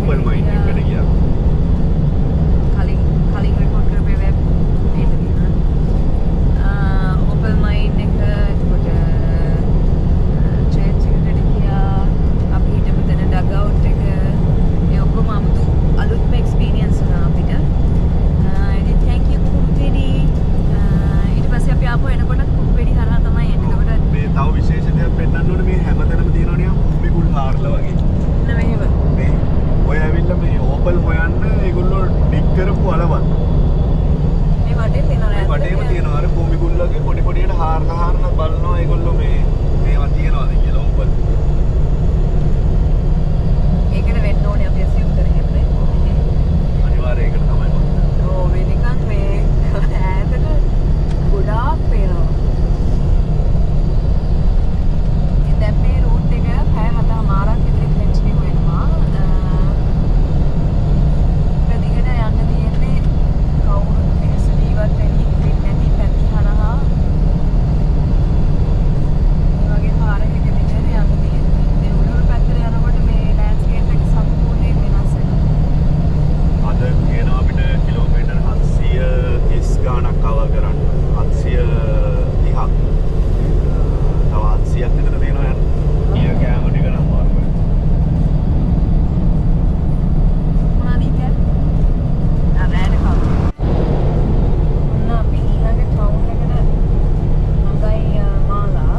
Open mind එකට ගියා. කලින් රෙකෝඩ් කරපු වෙබ් මේක තියෙනවා. ඕපන් මයින්ඩ් එක එතකොට චර්ච් එකට ගියා. අපි හිටපු තැන ඩග් අවුට් එක ඒ ඔක්කොම අමුතු අලුත්ම එක්ස්පීරියන්ස් වුණා අපිට. ඉතින් thank you කුම්පෙඩි. ඊට පස්සේ අපි ආපහු එනකොට කුම්පෙඩි හරහා තමයි එන්නේ. එතකොට මේ තව විශේෂ දෙයක් පෙන්නන්න ඕනේ මේ හැමතැනම තියෙනවනේ කුම්බිකුල් හාරලා වගේ. මෙහෙම මේ ඔය ඇවිල්ලා මේ ඕපල් හොයන්න ඒගොල්ලෝ ඩික් කරපු අලවල්. මේ වටේ තියෙනවා මේ වටේම තියෙනවා අර කුම්බිකුල් වගේ පොඩි පොඩියට හාරලා බලනවා ඒගොල්ලෝ මේවා තියනවාද කියලා ඕපල්. ඒකට වෙන්න ඕනේ අපි assume කරගෙන නේ. අනිවාර්යයෙන් ඒකට තමයි මම. ඕ මේ නිකන් මේ ඈතට ගොඩාක් පේනවා. ඉතින් දැන් මේ රූට් එක පැය 7මාරක් විතර කන්ටිනියු වෙනවා. ප්‍රතිගත යන්න තියෙන්නේ කවුරුත් මිනිස්සු ජීවත් වෙන්නේ නැති පැති හරහා. මේ වගේ පාරක දිගට යන්න තියෙන්නේ. මේ උඩුර පැත්තට යනකොට මේ ලෑන්ඩ්ස්කේප් එක සම්පූර්ණයෙන් වෙනස් වෙනවා. අද කියනවා අපිට කිලෝමීටර් 730 ගාණක් කවර් කරන්න. 730ක්. තව 700ක් විතර තියෙනවා යන්න. ගිය කෑම ටික නම් මාරුයි. මොනවද ඉතින්? රෑට කවුද? ඔන්න අපි ඊළඟ ටවුන් එකට ළඟයි මාලා.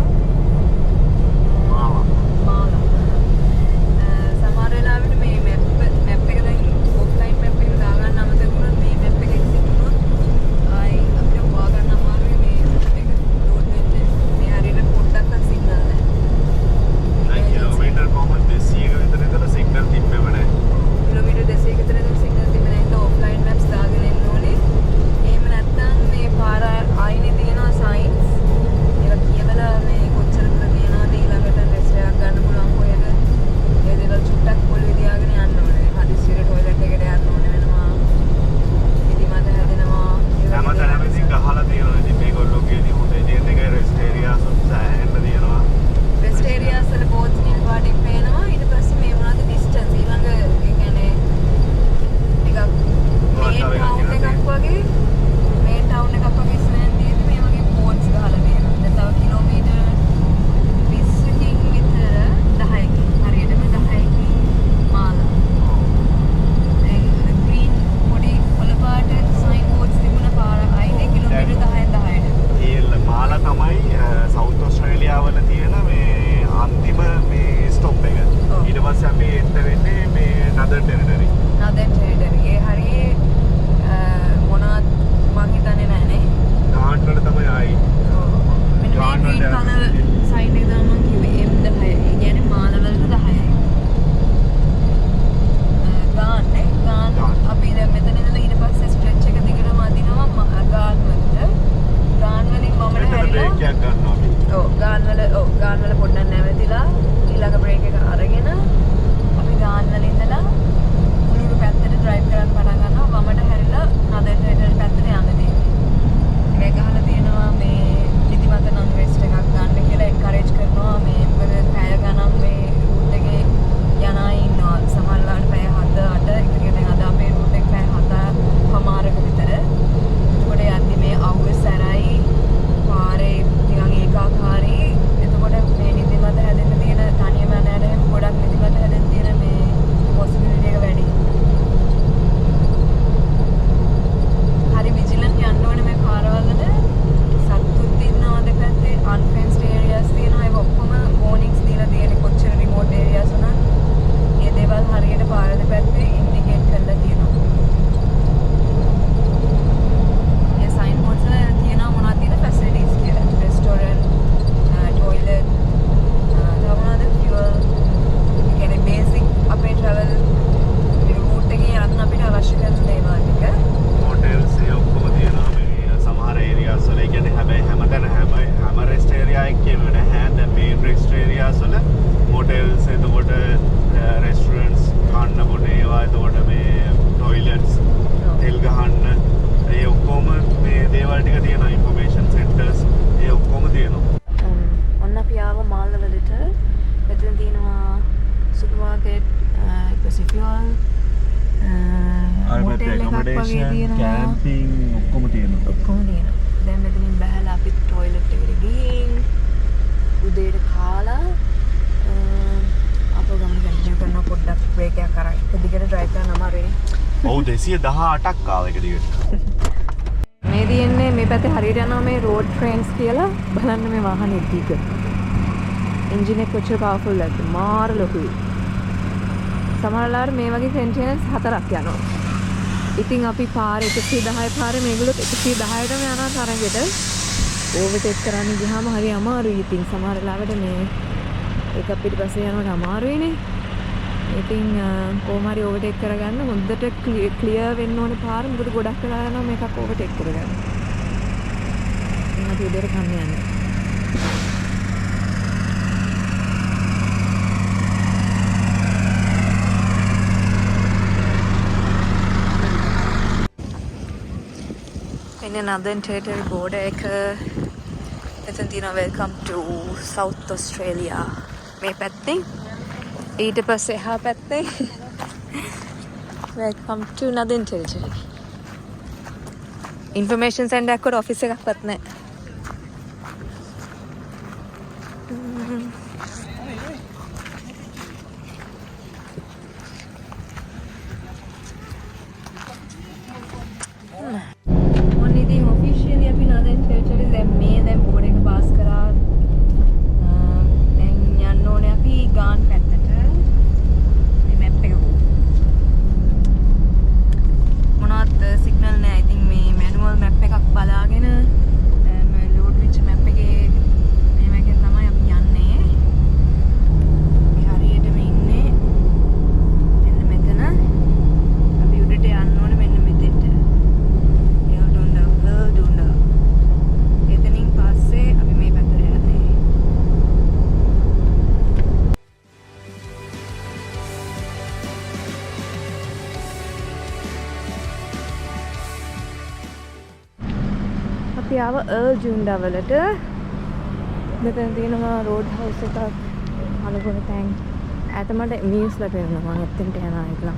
සමහර වෙලාවට මේ මැප් එක දැන් ඔෆ්ලයින් මැප් එක දාගන්න අමතක වුණොත් මේ මැප් එක එක්සිට් වුණොත් ආයි අපිට හොයාගන්න අමාරුයි මේ මැප් එක ලෝඩ් වෙන්නේ. මේ හරියට පොඩ්ඩක්වත් සිග්නල් නැහැ. කිලෝමීටර් කොහොමද 200ක විතර ඉඳලා සිග්නල් තිබ්බෙම නැහැ. කිලෝමීටර් 200 කට විතර සිග්නල් තිබෙන එක ඔෆ්ලයින් මැප්ස් දාගෙන එන්න ඕනේ. එහෙම නැත්නම් මේ පාර ආයිනේ තියෙනවා සයින්ස්. ඒවා කියවලා මේ කොච්චර දුර තියෙනවද ඊළඟට රෙස්ට් එකක් ගන්න පුළුවන් කොහෙද? ඒ දේවල් චුට්ටක් පොළවේ තියාගෙන යන්න ඕනේ. හදිස්සියට ටොයිලට් එකට යන්න ඕනේ වෙනවා. ඉතින් මට හැදෙනවා. හැමතැනම ඉතින් ගහලා තියෙනවා. ඉතින් මේගොල්ලෝගේ ඉතින් හොඳ ඉතින් එක රෙස්ට් ඒරියාස් සෑහෙන්න තියෙනවා. රෙස්ට් ඒරියාස් වල බෝට්ස් නිල් පාටින් පේනවා. ඊට පස්සේ මේ මොනවද ඩිස්ටන්ස් ඊළඟ ඒ කියන්නේ ටිකක් මේන් ටවුන් එකක් වගේ මේන් ටවුන් එකක් වගේ ඉස්සරහින් තියෙන්නේ මේ වගේ බෝට්ස් ගහලා තියෙනවා. දැන් තව කිලෝමීටර් 20කින් විතර 10කින් හරියටම 10කින් මාලා. ඒ ග්‍රීන් පොඩි කොළ පාට සයින් බෝඩ්ස් තිබුණ පාර අයිනේ කිලෝමීටර් 10ට. ඒ මාලා තමයි සවුත් ඕස්ට්‍රේලියාවල තියෙන මේ අන්තිම මේ ස්ටොප් එක. ඊට පස්සේ අපි එන්න වෙන්නේ මේ නදර් ටෙරිටරි. නදර් ටෙරිටරි. ඒ හරියේ මොනවත් මං හිතන්නේ නැහැ නේ. ගාන් වල තමයි ආයි. මෙන්න මේ green color sign එක දාන්න කිව්වේ M10. ඒ කියන්නේ මාලා වලට 10යි. ගාන් නේ ගාන් අපි දැන් මෙතන ඉඳලා ඊට පස්සේ ස්ට්‍රෙච් එක දිගටම අදිනවා ගාන් වලට. ගාන් වලින් මම මෙතන බ්‍රේක් එකක් ගන්නවා අපි. ගාන් වල පොඩ්ඩක් නැවතිලා ඊළඟ බ්‍රේක් එක අරගෙන අපි ගාන් වල ඉඳලා උළුරු පැත්තට ඩ්‍රයිව් කරන්න පටන් ගන්නවා. වමට හැරිලා නදර් ටෙරිටරි පැත්තට යන්න තියෙනවා. ඒක ගහලා තියෙනවා මේ ඉතිමත නම් රෙස්ට් එකක් ගන්න කියලා එන්කරේජ් කරනවා. මේ මොකද පැය ගණන් මේ රූට් එකේ යන අය ඉන්නවා. සමහරවිට පැය 7-8 එක කියන්නේ අද අපේ රූට් එක පැය 7:00මාරක විතර. එතකොට යද්දි මේ අවුස් සැරයි පාරේ නිකන් ඒකාකාරී. එතකොට මේ නිදිමත හැදෙන්න තියෙන තනියම නැරෙම ගොඩක් නිදිමත හැදෙන්න තියෙන මේ පොසිබිලිටි එක වැඩි. හරි විජිලන්ට් යන්න ඕනේ මේ පාරවලට. සත්තුත් ඉන්නවා දෙපැත්තේ අන්ෆෙන්ස්ඩ් ඒරියාස් තියෙනවා. ඒක ඔක්කොම වෝනින්ග්ස් දීලා තියෙන්නේ කොච්චර රිමෝට් ඒරියාස් වුණත්. මේ දේවල් හරියට පාර දෙපැත්තේ ඉන්ඩිකේට් කරලා තියෙනවා. මේ සයින් බෝඩ්ස් වල තියෙනවා මොනවද තියෙන ෆැසිලිටිස් කියලා. Restaurant, toilet, තවමනද ෆියුවල්. ඒ කියන්නේ බේසික් අපේ ට්‍රැවල් රූට් එකේ යන්න අපිට අවශ්‍ය කරන දේවල් ටික. හෝටල්ස් ඒ ඔක්කොම තියෙනවා මේ සමහර ඒරියාස් වල. ඒ කියන්නේ හැබැයි හැමතැන හැම රෙස්ට් ඒරියා එකකම නැහැ. දැන් මේ රෙස්ට් ඒරියාස් වල හෝටල්ස් එතකොට රෙස්ටොරන්ට්ස් කන්න බොන ඒවා එතකොට මේ ටොයිලට්ස් තෙල් ගහන්න ඒ ඔක්කොම මේ දේවල් ටික තියෙනවා. ඉන්ෆර්මේෂන් සෙන්ටර්ස් ඒ ඔක්කොම තියෙනවා. ඔන්න අපි ආව මාල්ල වලට. මෙතන තියෙනවා සුපර් මාකට්, ඊපස්සේ ෆියුවල් හෝටල් එකක් වගේ තියෙනවා. කැම්පින් ඔක්කොම තියෙනවා. ඔක්කොම තියෙනවා. දැන් මෙතනින් බහලා අපි টয়ලට් එකට ගිහින් උදේට කාලා අපෝ ගමන කන්ටිනියු කරනවා. පොඩ්ඩක් බ්‍රේක් එකක් අරන් එක දිගට ඩ්‍රයිව් කරන්න අමාරුයි. ඔව් 218ක් ආව එක දිගට. මේ තියෙන්නේ මේ පැත්තේ හරියට යනවා මේ රෝඩ් ට්‍රේන්ස් කියලා. බලන්න මේ වාහනේ දිග. එන්ජින් එක කොච්චර පවර්ෆුල් ඇද්ද? මාර ලොකුයි. සමහර වෙලාවට මේ වගේ කන්ටේනර්ස් 4ක් යනවා. ඉතින් අපි පාරේ 110 පාරේ මේගොල්ලෝ 110ටම යනවා තරගෙට. ඕවර්ටේක් කරන්න ගියාම හරි අමාරුයි. ඉතින් සමහර වෙලාවට මේ එක පිටිපස්සේ යනකොට අමාරුයිනේ. ඉතින් කොහොම හරි ඕවර්ටේක් කරගන්න හොඳට ක්ලියර් වෙන්න ඕනේ පාර. මොකද ගොඩක් වෙලා යනවා මේකක් ඕවර්ටේක් කරගන්න. ඉතින් අපි උඩට කන්න යන්නේ. In another territory border එක එතන තියෙනවා welcome to South Australia මේ පැත්තේ ඊට පස්සේ එහා පැත්තේ welcome to Northern Territory information center එකකට office එකක්වත් නැහැ. අපි ආව ජුන්ඩා වලට. මෙතන තියෙනවා රෝඩ් හවුස් එකක්. අලුගොඩ තැන්. ඈත මට මියුස්ලා පේනවා. මම එතනට යනවා කියලා.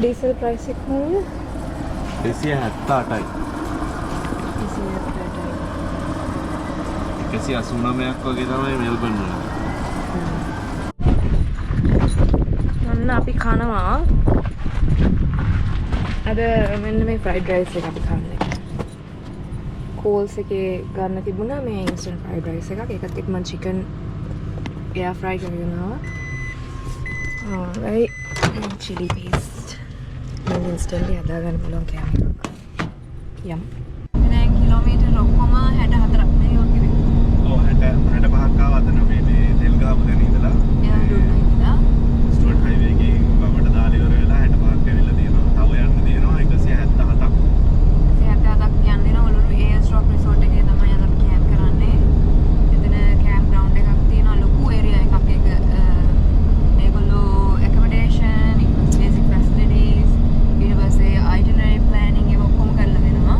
ඩීසල් ප්‍රයිස් එක කොහොමද? 278යි. 189ක් වගේ තමයි මෙල්බන් වල. අන්න අපි කනවා. අද මෙන්න මේ ෆ්‍රයිඩ් රයිස් එක අපි කන්නේ. කෝල්ස් එකේ ගන්න තිබුණා මේ ඉන්ස්ටන්ට් ෆ්‍රයිඩ් රයිස් එකක්. ඒකත් එක්ක මම චිකන් එයා ෆ්‍රයි කරගෙන ආවා. right chili paste. මම ඉන්ස්ටන්ට්ලි හදාගන්න පුළුවන් කෑම එකක්. යම්. දැන් කිලෝමීටර් ඔක්කොම 64ක් නේ වගේ වෙන්නේ. ඔව් 65ක් ආවද මේ තෙල් ගහපු දෙන ඉඳලා. එයා දුන්නා ඉඳලා. ස්ටුවර්ට් හයිවේ එකේ වමට දාලා ඉවර වෙලා 65ක් ඇවිල්ලා තියෙනවා. තව යන්න තියෙනවා 177ක්. 177ක් යන්න දෙනවා. ඔලුරු එයර් ස්ට්‍රොක් රිසෝට් එකේ තමයි අද අපි කැම්ප් කරන්නේ. එතන කැම්ප් ග්‍රවුන්ඩ් එකක් තියෙනවා. ලොකු ඒරියා එකක්. ඒක ඒගොල්ලෝ accommodation, basic facilities, ඊට පස්සේ itinerary planning එක ඔක්කොම කරලා දෙනවා.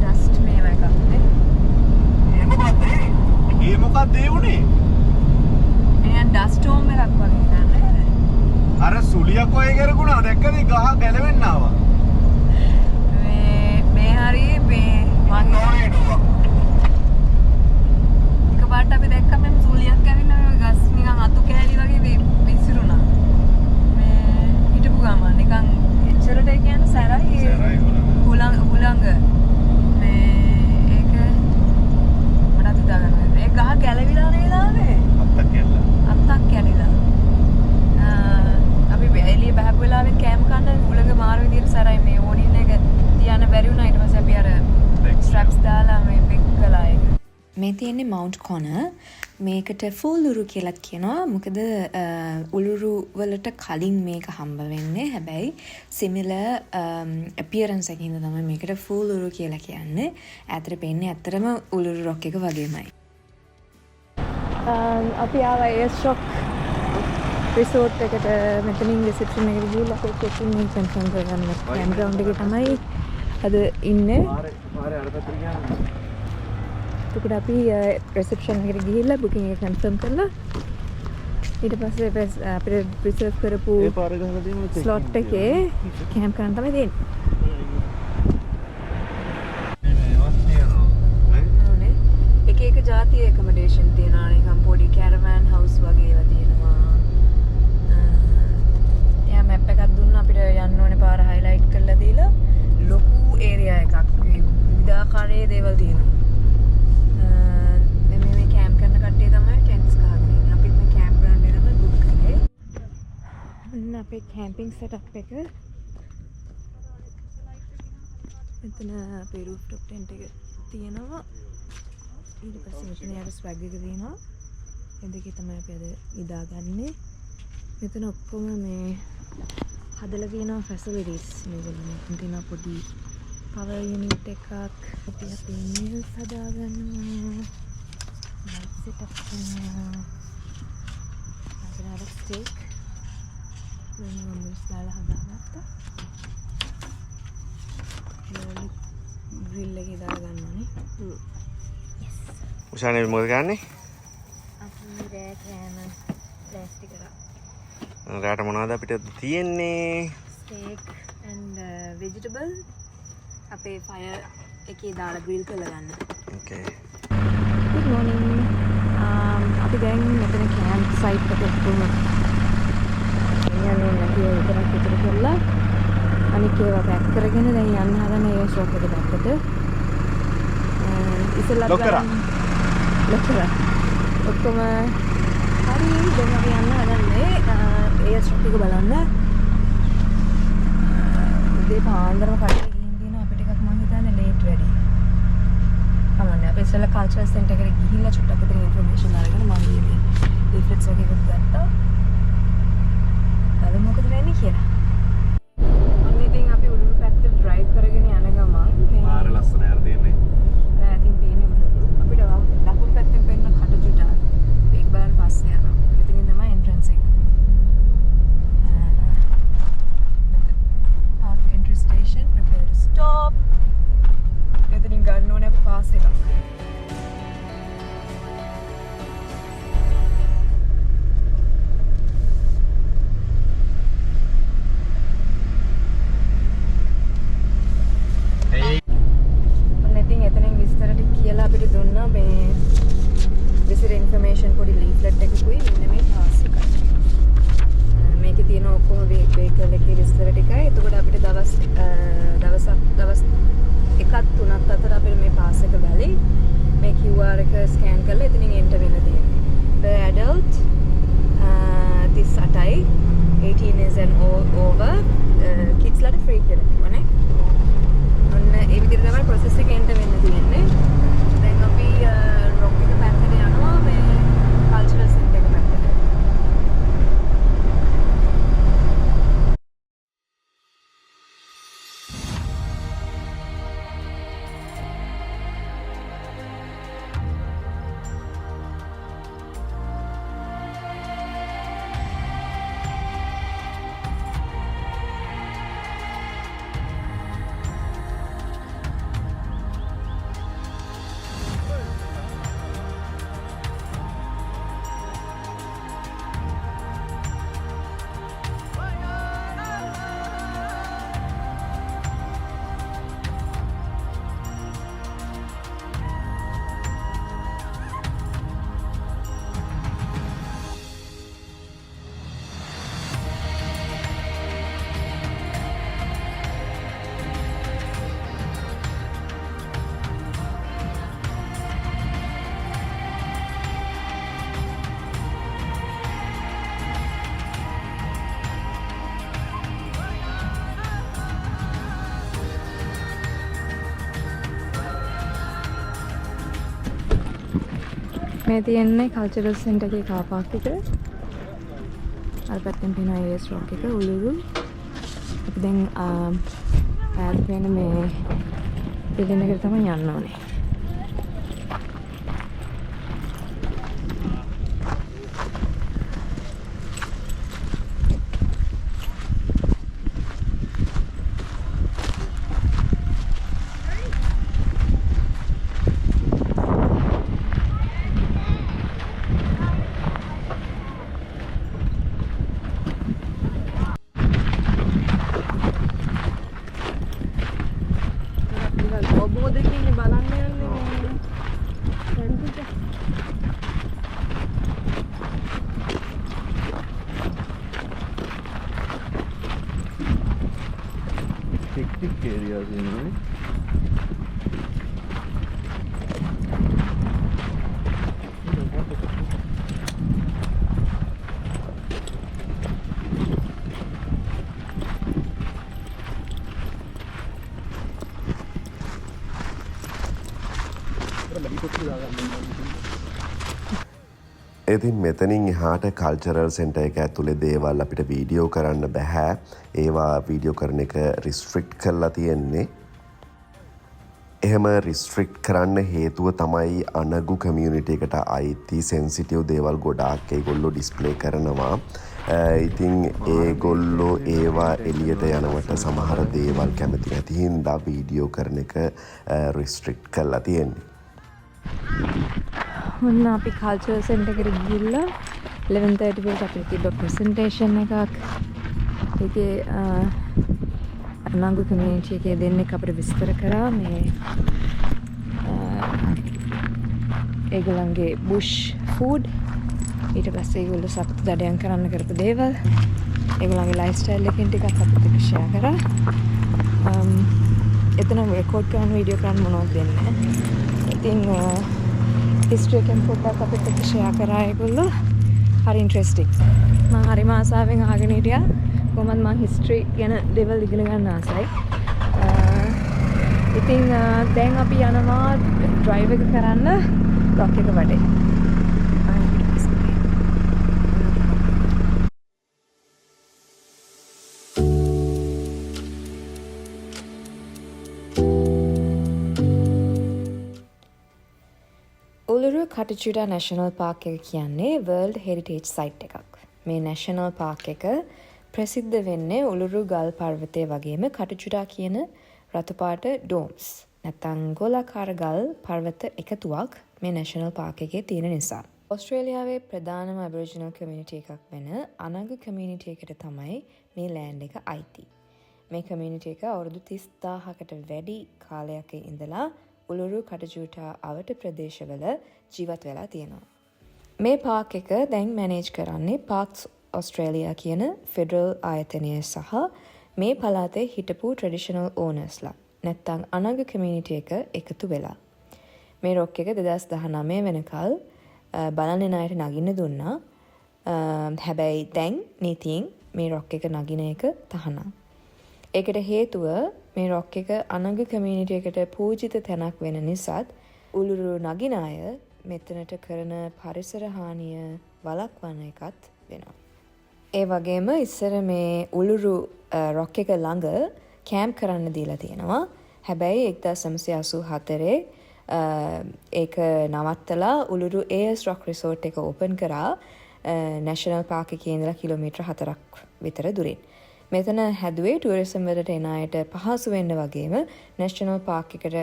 dust මේව එකක් නේ. ඒ මොකක්ද ඒ උනේ? එයා dust storm එකක් වගේ නේද? අර සුලියක් ඔය කරගුණා දැක්කද ගහ ගැලවෙන්න ආවා. මේ හරිය මේ මන් නෝනේටුවා. එකපාරට අපි දැක්කම මේ සුලියක් ඇවිල්ලා ගස් නිකන් අතු කෑලි වගේ විසිරුණා. මේ හිටපු ගමන් නිකන් එච්චරට ඒ කියන්නේ සැරයි හුලංග මේ ඒක මට හිතා ගන්න. ඒ ගහ ගැලවිලා නේද ආවේ? අත්තක් කියලා. මේ තියෙන්නේ මවුන්ට් කොනර්. මේකට ෆුල් උරු කියලා කියනවා. මොකද උළුරු වලට කලින් මේක හම්බ වෙන්නේ. හැබැයි සිමිලර් අපියරන්ස් එකකින් තමයි මේකට ෆුල් උරු කියලා කියන්නේ. ඈතට පේන්නේ ඇත්තටම උළුරු රොක් එක වගේමයි. අපි ආවා එයර්ස්ට්‍රොක් රිසෝට් එකට. මෙතනින් රිසෙප්ෂන් එකට ගිහලා අපේ චෙක් ඉන් කන්ෆර්ම් කරගන්න. කැම්ප් ග්‍රවුන්ඩ් එකේ තමයි අද ඉන්නේ. එතකොට අපි රිසෙප්ෂන් එකට ගිහිල්ලා බුකින් එක කන්ෆර්ම් කරලා ඊට පස්සේ අපිට රිසර්ව් කරපු ස්ලොට් එකේ කැම්ප් කරන්න තමයි දෙන්නේ. එක එක ජාතියේ ඇකොමඩේෂන් තියෙනවා. නිකන් පොඩි කැරවෑන් හවුස් වගේ ඒවා තියෙනවා. එයා මැප් එකක් දුන්නා අපිට යන්න ඕනේ පාර හයිලයිට් කරලා දීලා ලොකු ඒරියා එකක්. විවිධාකාරයේ දේවල් තියෙනවා. මේ කැම්ප් කරන කට්ටිය තමයි ටෙන්ට්ස් ගහගෙන ඉන්නේ. අපිත් මේ කැම්ප් ග්‍රවුන්ඩ් එක තමයි බුක් කරේ. අන්න අපේ කැම්පින් සෙටප් එක. මෙතන අපේ රූෆ්ටොප් ටෙන්ට් එක තියෙනවා. ඊට පස්සේ මෙතන යාට ස්වැග් එක තියෙනවා. එදකේ තමයි අපි අද නිදාගන්නේ. මෙතන ඔක්කොම මේ හදලා තියෙනවා ෆැසිලිටිස්. මේගොල්ලෝ තියෙන පොඩි පවර් යුනිට් එකක්. අපි අපේ මීල්ස් හදාගන්නවා. ලයිට් සෙටප් කරනවා. අපිට ස්ටේක් මීල්ස් දාලා හදාගත්තා. ග්‍රිල් එකේ දාගන්න ඕනේ. උෂානේ මොකද ගන්නෙ? අපි රෑ කෑම ප්ලාස්ටික් කරා. රාට මොනවද අපිට තියෙන්නේ? ස්ටේක් and vegetable අපේ ෆයර් එකේ දාලා ග්‍රිල් කරලා ගන්න. Okay. Good morning. අපි දැන් මෙතන කැම්ප් සයිට් එකට ඔක්කොම යන්නේ නැතිව විතර කරලා අනික ඒවා පැක් කරගෙන දැන් යන්න හදන ඒ ෂොප් එකට පැත්තට. ඉස්සෙල්ලා ලොක් කරා. ඔක්කොම හරි දැන් අපි යන්න හදන්නේ ඒ ෂොප් එක බලන්න. උදේ පාන්දරම කඩේ ගිහින් තියෙනවා අපිට එකක් මං හිතන්නේ ලේට් වැඩි. කමන්නේ අපි ඉස්සෙල්ලා කල්චරල් සෙන්ටර් එකට ගිහිල්ලා චුට්ටක් විතර ඉන්ෆර්මේෂන් අරගෙන මම මේ ලිෆ්ලෙට්ස් එකක් ගත්තා. අද මොකද වෙන්නේ කියලා. අන්න ඉතින් අපි උළුරු පැත්තට ඩ්‍රයිව් කරගෙන යන ගමන් මාර ලස්සන යාර තියෙන්නේ. රාතින් පේන්නේ උළුරු. අපිට ලකුණු පැත්තෙන් පෙන්න කටජුට. ඒක බලන්න පස්සේ යනවා. එතනින් තමයි එන්ට්‍රන්ස් එක. Park entry station, prepare to stop. එතනින් ගන්න ඕනේ අපි පාස් එකක්. ඉතින් එතනින් විස්තර ටික කියලා අපිට දුන්නා මේ විසිර ඉන්ෆර්මේෂන් පොඩි ලීෆ්ලට් එකකුයි මෙන්න මේ පාස් එකයි. මේකේ තියෙන ඔක්කොම වෙහිකල් එකේ විස්තර ටිකයි. එතකොට අපිට දවස් 1-3 අතර අපිට මේ පාස් එක වැලි මේ QR එක ස්කෑන් කරලා එතනින් එන්ටර් වෙන්න තියෙන්නේ. The adult 38යි 18 is and over kids ලට free කියලා කිව්වනේ. ඔන්න ඒ විදිහට තමයි process එක එන්ටර් වෙන්න තියෙන්නේ. දැන් අපි රොක් එක පැත්තට යනවා මේ කල්චරල් සෙන්ටර් එක පැත්තට. මේ තියෙන්නේ කල්චරල් සෙන්ටර් එකේ කාර් පාක් එක. අර පැත්තෙන් තියෙන AS රොක් එක උළුරු. අපි දැන් ඈත වෙන මේ බිල්ඩින් එකට තමයි යන්න ඕනේ. ඔබෝදකින් බලන්න යන්නේ හෙක්ටික් ඒරියාස් ඉන්නේ. ඉතින් මෙතනින් එහාට කල්චරල් සෙන්ටර් එක ඇතුලේ දේවල් අපිට වීඩියෝ කරන්න බෑ. ඒවා වීඩියෝ කරන එක රිස්ට්‍රික්ට් කරලා තියෙන්නේ. එහෙම රිස්ට්‍රික්ට් කරන්න හේතුව තමයි අනගු කමියුනිටි එකට අයිති සෙන්සිටිව් දේවල් ගොඩාක් ඒගොල්ලෝ ඩිස්ප්ලේ කරනවා. ඉතින් ඒගොල්ලෝ ඒවා එළියට යනවට සමහර දේවල් කැමති නැති හින්දා වීඩියෝ කරන එක රිස්ට්‍රික්ට් කරලා තියෙන්නේ. ඔන්න අපි කල්චරල් සෙන්ටර් එකට ගිහිල්ලා 11:30 වලට අපිට තිබ්බ ප්‍රසන්ටේෂන් එකක්. ඒකේ අනංගු කමියුනිටි එකේ දෙන්නෙක් අපිට විස්තර කරා මේ ඒගොල්ලන්ගේ බුෂ් ෆුඩ්, ඊට පස්සේ ඒගොල්ලෝ සතුට දඩයන් කරන්න කරපු දේවල්, ඒගොල්ලන්ගේ ලයිෆ් ස්ටයිල් එකකින් ටිකක් අපිට ෂෙයා කරා. එතන රෙකෝඩ් කරන වීඩියෝ කරන්න මොනවද දෙන්නේ. ඉතින් හිස්ටරි එකෙන් පොඩ්ඩක් අපිට ෂෙයා කරා ඒගොල්ලෝ. හරි ඉන්ට්‍රෙස්ටිං. මම හරිම ආසාවෙන් අහගෙන හිටියා. කොහොමද මම හිස්ටරි ගැන දේවල් ඉගෙන ගන්න ආසයි. ඉතින් දැන් අපි යනවා ඩ්‍රයිව් එක කරන්න රොක් එක වටේ. උළුරු කටුචුඩා නැෂනල් පාක් එක කියන්නේ වර්ල්ඩ් හෙරිටේජ් සයිට් එකක්. මේ නැෂනල් පාක් එක ප්‍රසිද්ධ වෙන්නේ උළුරු ගල් පර්වතය වගේම කටුචුඩා කියන රතු පාට ඩෝම්ස් නැත්නම් ගෝලාකාර ගල් පර්වත එකතුවක් මේ නැෂනල් පාක් එකේ තියෙන නිසා. ඕස්ට්‍රේලියාවේ ප්‍රධානම ඇබරිජිනල් කමියුනිටි එකක් වෙන අනග කමියුනිටි එකට තමයි මේ ලෑන්ඩ් එක අයිති. මේ කමියුනිටි එක අවුරුදු 30000කට වැඩි කාලයක ඉඳලා උළුරු කටුචුඩා අවට ප්‍රදේශවල ජීවත් වෙලා තියෙනවා. මේ පාක් එක දැන් මැනේජ් කරන්නේ පාක්ස් ඔස්ට්‍රේලියා කියන ෆෙඩරල් ආයතනය සහ මේ පළාතේ හිටපු ට්‍රැඩිෂනල් ඕනර්ස්ලා නැත්තම් අනග කමියුනිටි එක එකතු වෙලා. මේ රොක් එක 2019 වෙනකල් බලන්නේ ණයට නගින්න දුන්නා. හැබැයි දැන් නීතියෙන් මේ රොක් එක නගින එක තහනම්. ඒකට හේතුව මේ රොක් එක අනග කමියුනිටි එකට පූජිත තැනක් වෙන නිසාත් උළුරු නගින අය මෙතනට කරන පරිසර හානිය වළක්වන එකත් වෙනවා. ඒ වගේම ඉස්සර මේ උළුරු රොක් එක ළඟ කැම්ප් කරන්න දීලා තියෙනවා. හැබැයි 1984 ඒක නවත්තලා උළුරු AS රොක් රිසෝට් එක ඕපන් කරා නැෂනල් පාක් එකේ ඉඳලා කිලෝමීටර් 4ක් විතර දුරින්. මෙතන හැදුවේ ටූරිසම් වලට එන අයට පහසු වෙන්න වගේම නැෂනල් පාක් එකට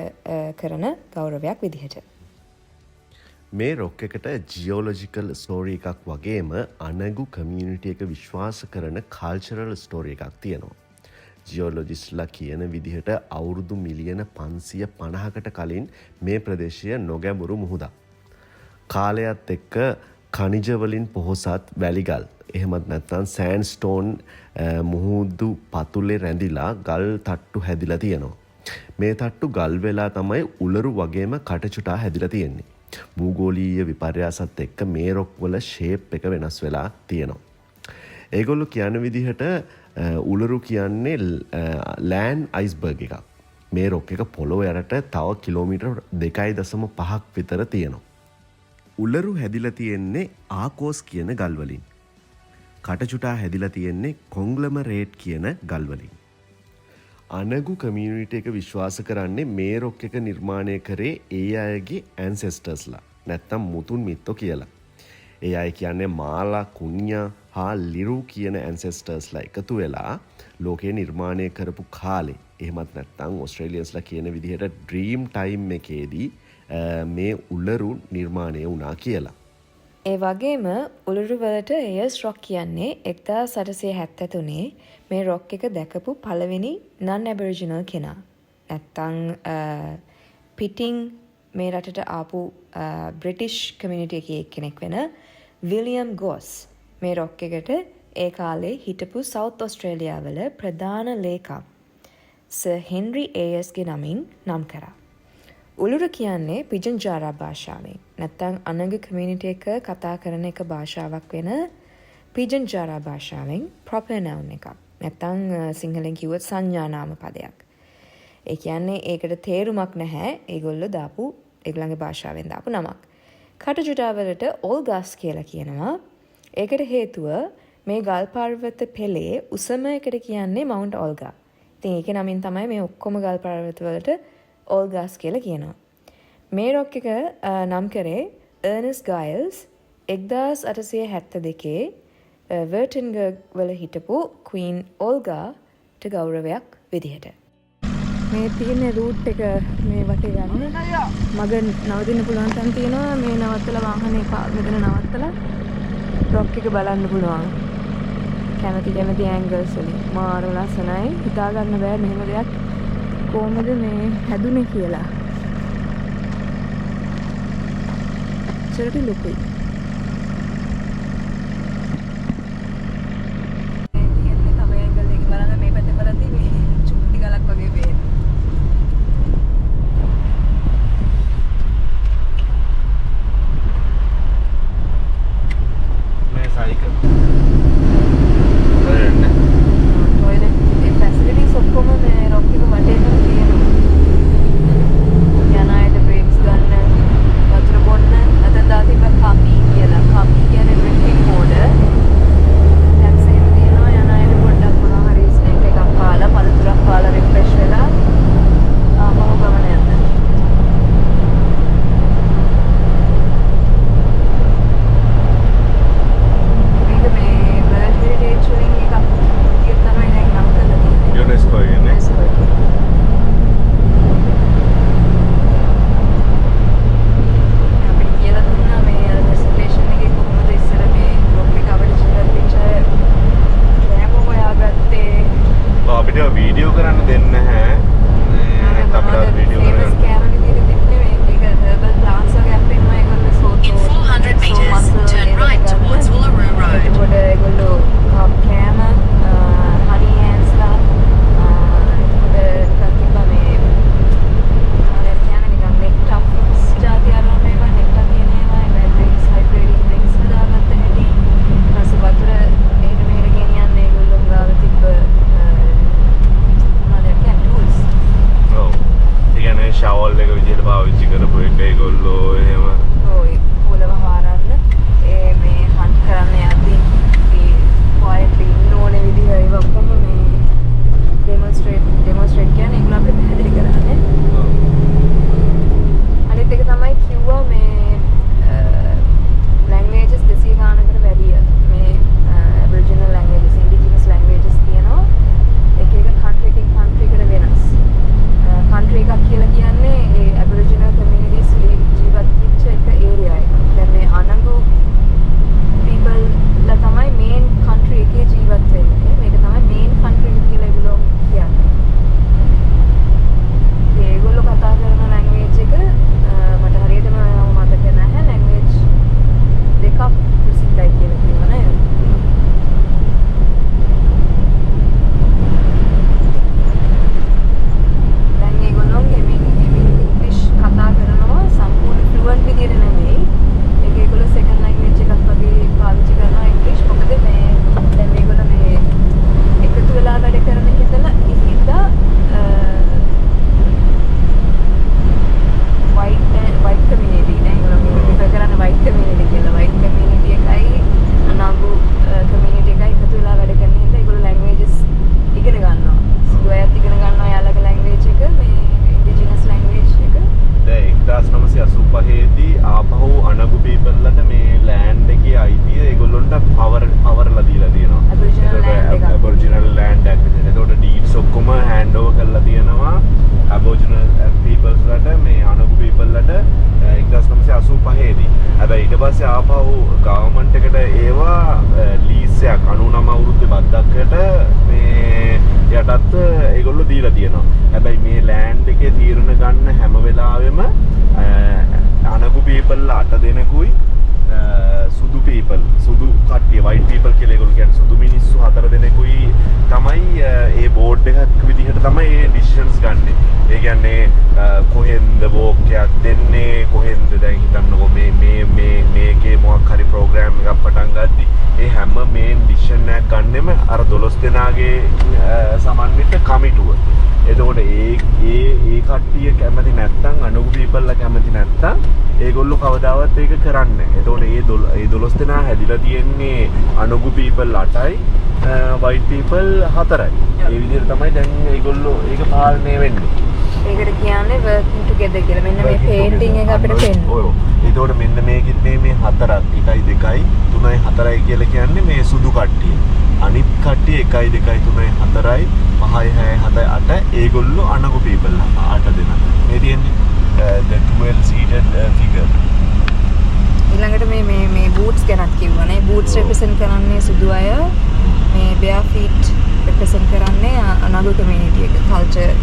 කරන ගෞරවයක් විදිහට. මේ රොක් එකට ජියෝලොජිකල් ස්ටෝරි එකක් වගේම අනගු කමියුනිටි එක විශ්වාස කරන කල්චරල් ස්ටෝරි එකක් තියෙනවා. ජියෝලොජිස්ලා කියන විදිහට අවුරුදු මිලියන 550කට කලින් මේ ප්‍රදේශය නොගැඹුරු මුහුදක්. කාලයත් එක්ක ඛනිජවලින් පොහොසත් වැලිගල් එහෙමත් නැත්නම් සෑන්ඩ්ස්ටෝන් මුහුදු පතුලේ රැඳිලා ගල් තට්ටු හැදිලා තියෙනවා. මේ තට්ටු ගල් වෙලා තමයි උලරු වගේම කටචුටා හැදිලා තියෙන්නේ. භූගෝලීය විපර්යාසත් එක්ක මේ රොක් වල ෂේප් එක වෙනස් වෙලා තියෙනවා. ඒගොල්ලෝ කියන විදිහට උලරු කියන්නේ ලෑන්ඩ් අයිස්බර්ග් එකක්. මේ රොක් එක පොළොව යටට තව කිලෝමීටර් 2.5ක් විතර තියෙනවා. උලරු හැදිලා තියෙන්නේ ආකෝස් කියන ගල්වලින්. කටචුටා හැදිලා තියෙන්නේ කොංග්ලමරේට් කියන ගල්වලින්. අනගු කමියුනිටි එක විශ්වාස කරන්නේ මේ රොක් එක නිර්මාණය කරේ ඒ අයගේ ඇන්සෙස්ටර්ස්ලා නැත්තම් මුතුන් මිත්තෝ කියලා. ඒ අය කියන්නේ මාලා, කුණ්‍යා හා ලිරු කියන ඇන්සෙස්ටර්ස්ලා එකතු වෙලා ලෝකයේ නිර්මාණය කරපු කාලේ. එහෙමත් නැත්තම් ඔස්ට්‍රේලියන්ස්ලා කියන විදිහට ඩ්‍රීම් ටයිම් එකේදී මේ උලරු නිර්මාණය වුණා කියලා. ඒ වගේම උළුරු වලට එයර්ස් රොක් කියන්නේ 1873 මේ රොක් එක දැකපු පළවෙනි නන් ඇබරිජිනල් කෙනා. නැත්තං පිටිං මේ රටට ආපු බ්‍රිටිෂ් කමියුනිටි එකේ කෙනෙක් වෙන විලියම් ගෝස් මේ රොක් එකට ඒ කාලේ හිටපු සවුත් ඔස්ට්‍රේලියාවල ප්‍රධාන ලේකම් සර් හෙන්රි ඒයස්ගේ නමින් නම් කරා. උළුරු කියන්නේ පිජන් ජාරා භාෂාවෙන් නැත්තං අනග කමියුනිටි එක කතා කරන එක භාෂාවක් වෙන පිජන් ජාරා භාෂාවෙන් ප්‍රොපර් නවුන් එකක්. නැත්තං සිංහලෙන් කිව්වොත් සංඥානාම පදයක්. ඒ කියන්නේ ඒකට තේරුමක් නැහැ ඒගොල්ලෝ දාපු ඒගොල්ලන්ගේ භාෂාවෙන් දාපු නමක්. කටජුටාවලට ඕල්ගාස් කියලා කියනවා. ඒකට හේතුව මේ ගල් පර්වත පෙළේ උසම එකට කියන්නේ මවුන්ට් ඕල්ගා. ඉතින් ඒක නමින් තමයි මේ ඔක්කොම ගල් පර්වත වලට ඕල්ගාස් කියලා කියනවා. මේ රොක් එක නම් කරේ අර්නස් ගයිල්ස් 1872 වර්ටන්ගර්ග් වල හිටපු ක්වීන් ඕල්ගාට ගෞරවයක් විදිහට. මේ තියෙන රූට් එක මේ වටේ යන්න මග නවතින්න පුළුවන් තැන් තියෙනවා. මේ නවත්තලා වාහනේ මෙතන නවත්තලා රොක් එක බලන්න පුළුවන්. කැමති ඇන්ගල්ස් වලින් මාර ලස්සනයි. හිතා ගන්න බෑ මෙහෙම දෙයක් කොහොමද මේ හැදුනේ කියලා. චරිත ලොකුයි. white people කියලා ඒගොල්ලෝ කියන්නේ සුදු මිනිස්සු 4 දෙනෙකුයි තමයි ඒ බෝඩ් එකක් විදිහට තමයි ඒ ඩිසිෂන්ස් ගන්නෙ. ඒ කියන්නේ කොහෙන්ද වෝක් එකක් දෙන්නේ, කොහෙන්ද දැන් හිතන්නකෝ මේකේ මොකක් හරි ප්‍රෝග්‍රෑම් එකක් පටන් ගද්දි ඒ හැම මේන් ඩිසිෂන් එකක් ගන්නෙම අර 12 දෙනාගේ සමන්විත කමිටුව. එතකොට ඒ කට්ටිය කැමති නැත්තම් අනුගු පීපල්ලා කැමති නැත්තම් ඒගොල්ලෝ කවදාවත් ඒක කරන්නේ නැහැ. එතකොට ඒ 12 දෙනා හැදිලා තියෙන්නේ අනුගු පීපල් 8යි white people 4යි. ඒ විදිහට තමයි දැන් ඒගොල්ලෝ ඒක පාලනය වෙන්නේ. ඒකට කියන්නේ working together කියලා. මෙන්න මේ painting එක අපිට පෙන්නනවා. ඔව්. එතකොට මෙන්න මේකෙත් මේ 4ක් 1යි 2යි 3යි 4යි කියලා කියන්නේ මේ සුදු කට්ටිය. අනිත් කට්ටිය 1යි 2යි 3යි 4යි 5යි 6යි 7යි 8යි ඒගොල්ලෝ අනගු people 8 දෙනා. මේ තියෙන්නේ the 12 seated figure. ඊළඟට මේ boots ගැනත් කිව්වනේ. boots represent කරන්නේ සුදු අය. මේ bare feet represent කරන්නේ අනගු community එක.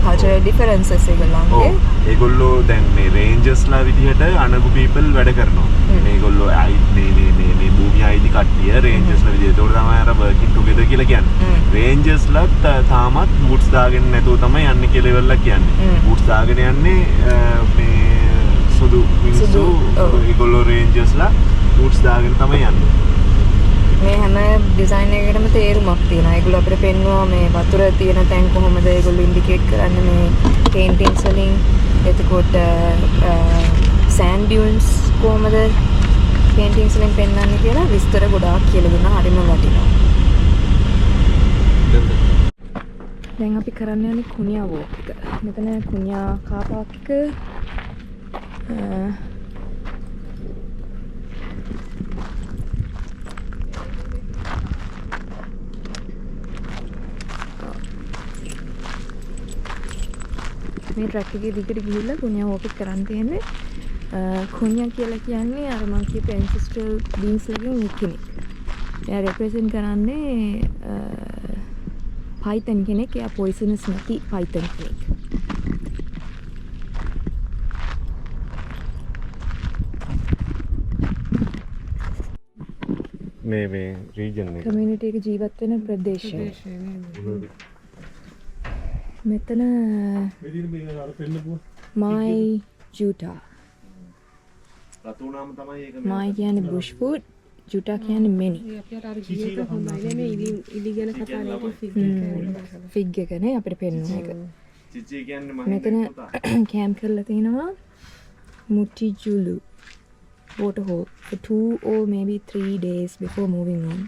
cultural differences ඒගොල්ලන්ගේ. ඒගොල්ලෝ දැන් මේ රේන්ජර්ස්ලා විදිහට අනගු people වැඩ කරනවා. මේගොල්ලෝ මේ භූමි අයිති කට්ටිය රේන්ජර්ස්ලා විදිහට. ඒකට තමයි අර working together කියලා කියන්නේ. රේන්ජර්ස්ලා තාමත් boots දාගෙන නැතුව තමයි යන්නේ කියලා ඉවරලා කියන්නේ. boots දාගෙන යන්නේ මේ සුදු මිනිස්සු. ඒගොල්ලෝ රේන්ජර්ස්ලා boots දාගෙන තමයි යන්නේ. මේ හැම ඩිසයින් එකකටම තේරුමක් තියෙනවා. ඒගොල්ලෝ අපිට පෙන්වනවා මේ වතුර තියෙන තැන් කොහොමද ඒගොල්ලෝ ඉන්ඩිකේට් කරන්නේ මේ පේන්ටින්ග්ස් වලින්. එතකොට සෑන්ඩ් ඩියුන්ස් කොහොමද පේන්ටින්ග්ස් වලින් පෙන්වන්නේ කියලා විස්තර ගොඩාක් කියලා දුන්නා. හරිම වටිනවා. දැන් අපි කරන්න යන්නේ කුනියා වෝක් එක. මෙතන කුනියා කාර් පාක් එක මේ ට්‍රැක් එකේ දිගට ගිහිල්ලා කුනියා වෝක් එක කරන් තියෙන්නේ. කුනියා කියලා කියන්නේ අර මං කියපු ancestral beings වලින් කෙනෙක්. එයා represent කරන්නේ python කෙනෙක්. එයා poisonous නැති python කෙනෙක්. මේ region එක community එක ජීවත් වෙන ප්‍රදේශය. මෙතන my juta. රතුනාම තමයි ඒක my කියන්නේ bushwood, juta කියන්නේ many. fig එකනේ අපිට පෙන්වන එක. චිචි කියන්නේ මම මෙතන camp කරලා තිනවා Muti Julu waterhole for 2 or maybe 3 days before moving on.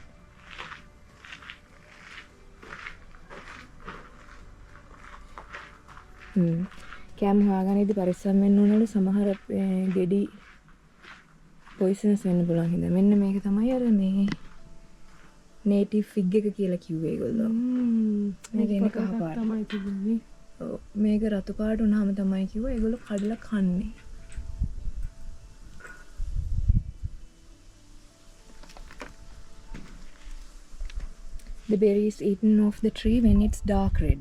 කෑම හොයාගන්න ඉදි පරිස්සම් වෙන්න ඕනලු. සමහර ගෙඩි පොයිසනස් වෙන්න පුළුවන් හින්දා. මෙන්න මේක තමයි අර මේ නේටිව් ෆිග් එක කියලා කිව්වේ ඒගොල්ලෝ. මේක එන්නේ කහ පාට තමයි තිබුණේ. ඔව් මේක රතු පාට උනාම තමයි කිව්වා ඒගොල්ලෝ කඩලා කන්නේ. The berry is eaten off the tree when it's dark red.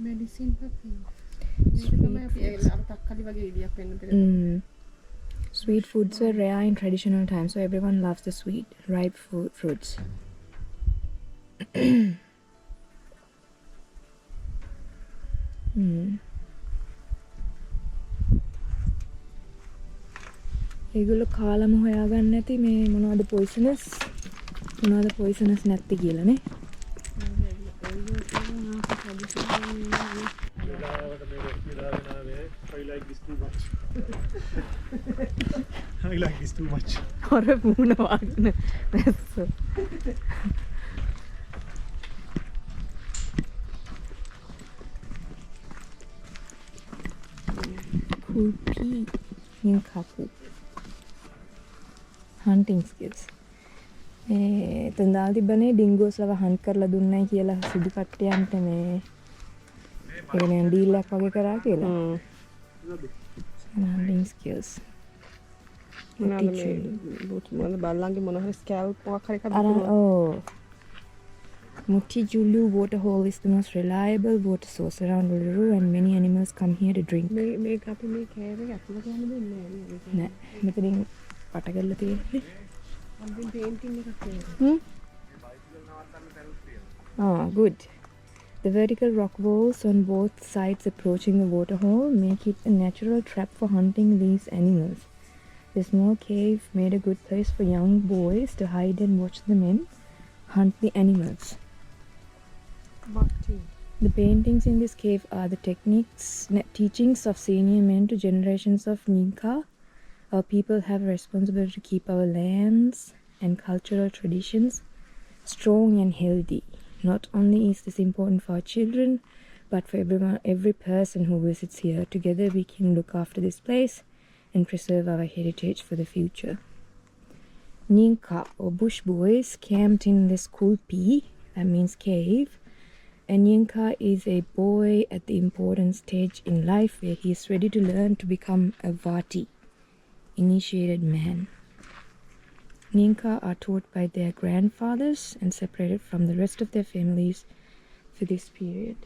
Medicine for things. Sweet foods were rare in traditional times, so everyone loves the sweet, ripe fruits. ඒගොල්ලෝ කාලම හොයාගන්න නැති මේ මොනවද poisonous මොනවද poisonous නැති කියලානේ. I like this too much. හොර වුණ වාගෙන දැස්ස. Kupi in Kapu. Hunting skills. තඳාල් තිබ්බනේ ඩින්ගෝස් ලව Hunt කරලා දුන්නයි කියලා සුදු කට්ටියන්ට මේ ඒ කියන්නේ ඩීල් එකක් වගේ කරා කියලා. hunting skills. මොනවාද බල්ලන්ගේ මොන හරි ස්කැල්ප් මොකක් හරි එකක් දුන්නා. ඔව්. Muti Julu waterhole is the most reliable water source around Uluru and many animals come here to drink. මේක අපි මේ කෑවේ අතුල ගන්න දෙන්නේ නෑ. මෙතනින් පට කරලා තියෙන්නේ. අන්තිම පේන්ටින් එකක් තියෙනවා. Hmm? Ah, good. The vertical rock walls on both sides approaching the waterhole make it a natural trap for hunting these animals. The small cave made a good place for young boys to hide and watch the men hunt the animals. බක්ටි. The paintings in this cave are the teachings of senior men to generations of Ninka. Our people have a responsibility to keep our lands and cultural traditions strong and healthy. Not only is this important for our children, but for every person who visits here. Together we can look after this place and preserve our heritage for the future. Ninka or bush boys camped in this kulpi, that means cave. And Ninka is a boy at the important stage in life where he is ready to learn to become a Vati, initiated man. Ninka are taught by their grandfathers and separated from the rest of their families for this period.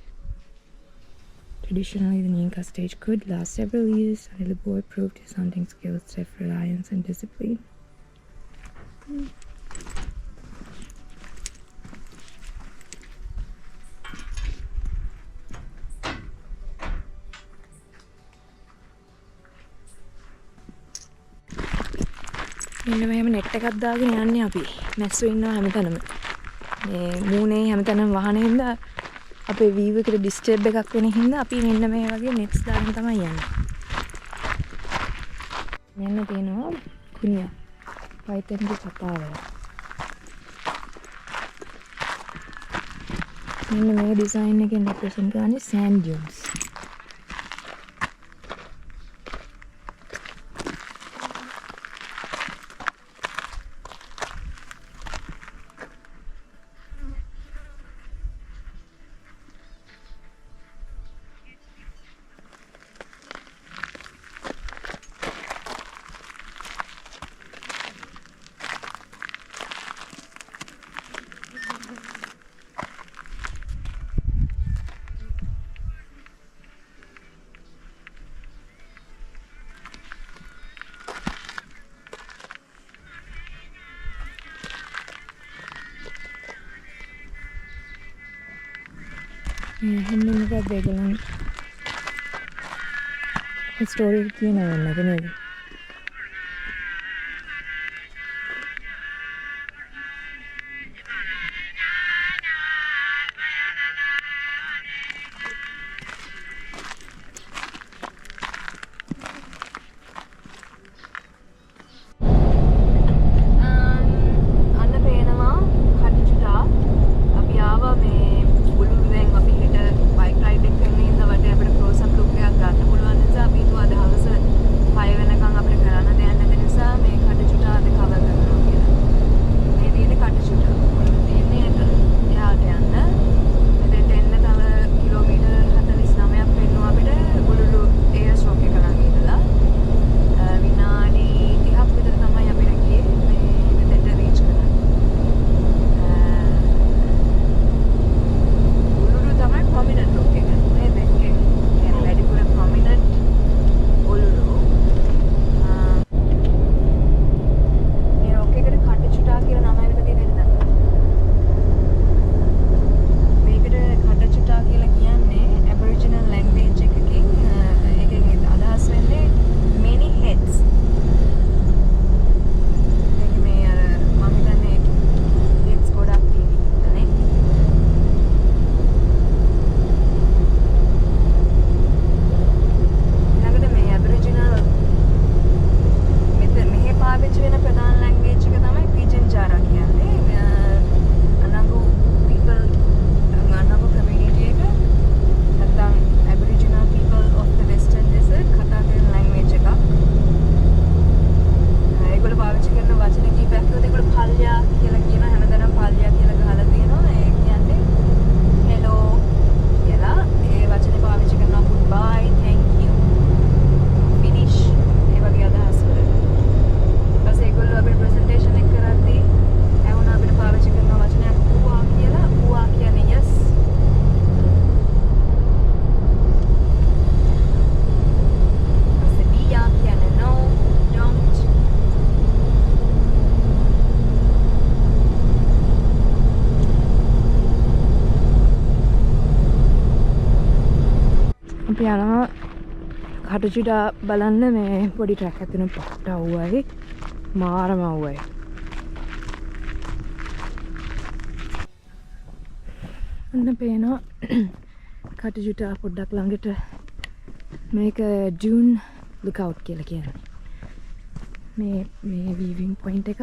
Traditionally, the Ninka stage could last several years until the boy proved his hunting skills, self-reliance and discipline. මෙන්න මෙහෙම net එකක් දාගෙන යන්නේ අපි. මැස්සෝ ඉන්නවා හැමතැනම. මේ මූණේ හැමතැනම වහන හින්දා අපේ view එකට disturb එකක් වෙන හින්දා අපි මෙන්න මේ වගේ nets දාගෙන තමයි යන්නේ. මෙන්න තියෙනවා කුණියා. පයිතන්ගේ කතාව. මෙන්න මේ design එකෙන් represent කරන්නේ sand dunes. මෙන්න මොකක්ද ඒගොල්ලන් ස්ටෝරි එක කියනවා නේද? යනවා කටුචුඩා බලන්න මේ පොඩි ට්‍රැක් එකක් තියෙන පොට්ට අවුවයි මාරම අවුවයි. අන්න පේනවා කටුචුඩා පොඩ්ඩක් ළඟට මේක ඩියුන් ලුක්අවුට් කියලා කියන්නේ. මේ වීවිං පොයින්ට් එකක්.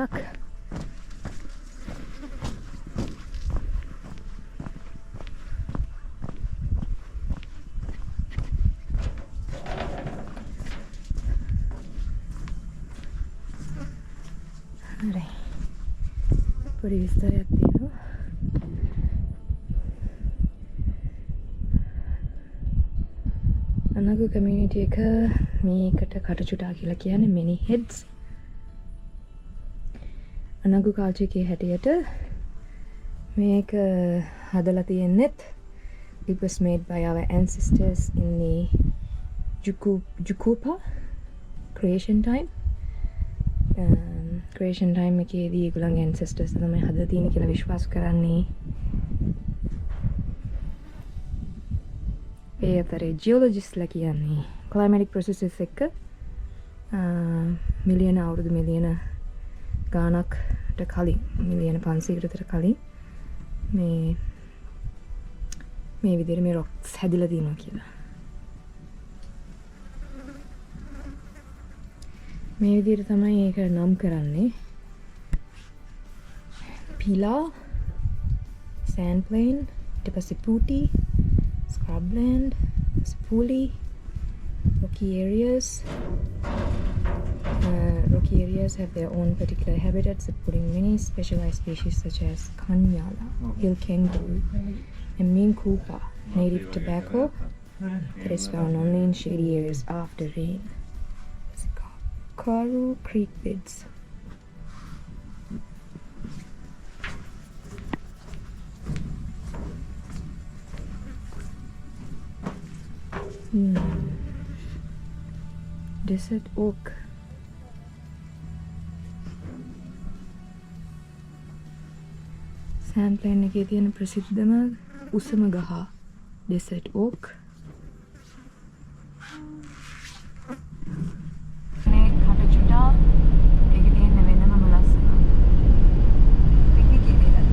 හරි. පොඩි විස්තරයක් තියෙනවා. අනගු කමියුනිටි එක මේකට කටුචුඩා කියලා කියන්නේ many heads. අනගු කල්චර් එකේ හැටියට මේක හදලා තියෙන්නෙත් it was made by our ancestors in the Jukupa creation time. creation time එකේදී ඒගොල්ලන්ගේ ancestors තමයි හදලා තියෙන්නේ කියලා විශ්වාස කරන්නේ. ඒ අතරේ geologistලා කියන්නේ climatic processes එක්ක මිලියන අවුරුදු මිලියන ගානකට කලින් මිලියන 500කට විතර කලින් මේ විදිහට මේ rocks හැදිලා තියෙනවා කියලා. මේ විදිහට තමයි ඒක නම් කරන්නේ. Pila, sand plain, ඊට පස්සේ Puti, scrubland, Spoolie, rocky areas. Rocky areas have their own particular habitats, supporting many specialized species such as Kanyala, hill kangaroo, and Ming Coopa, native tobacco that is found only in shady areas after rain. Karu Creek beds. Desert oak. Sand plain එකේ තියෙන ප්‍රසිද්ධම උසම ගහ desert oak. මේ කටුචුඩා ඒකේ තියෙන වෙනම ලස්සන picnic එකක් තියෙනවා.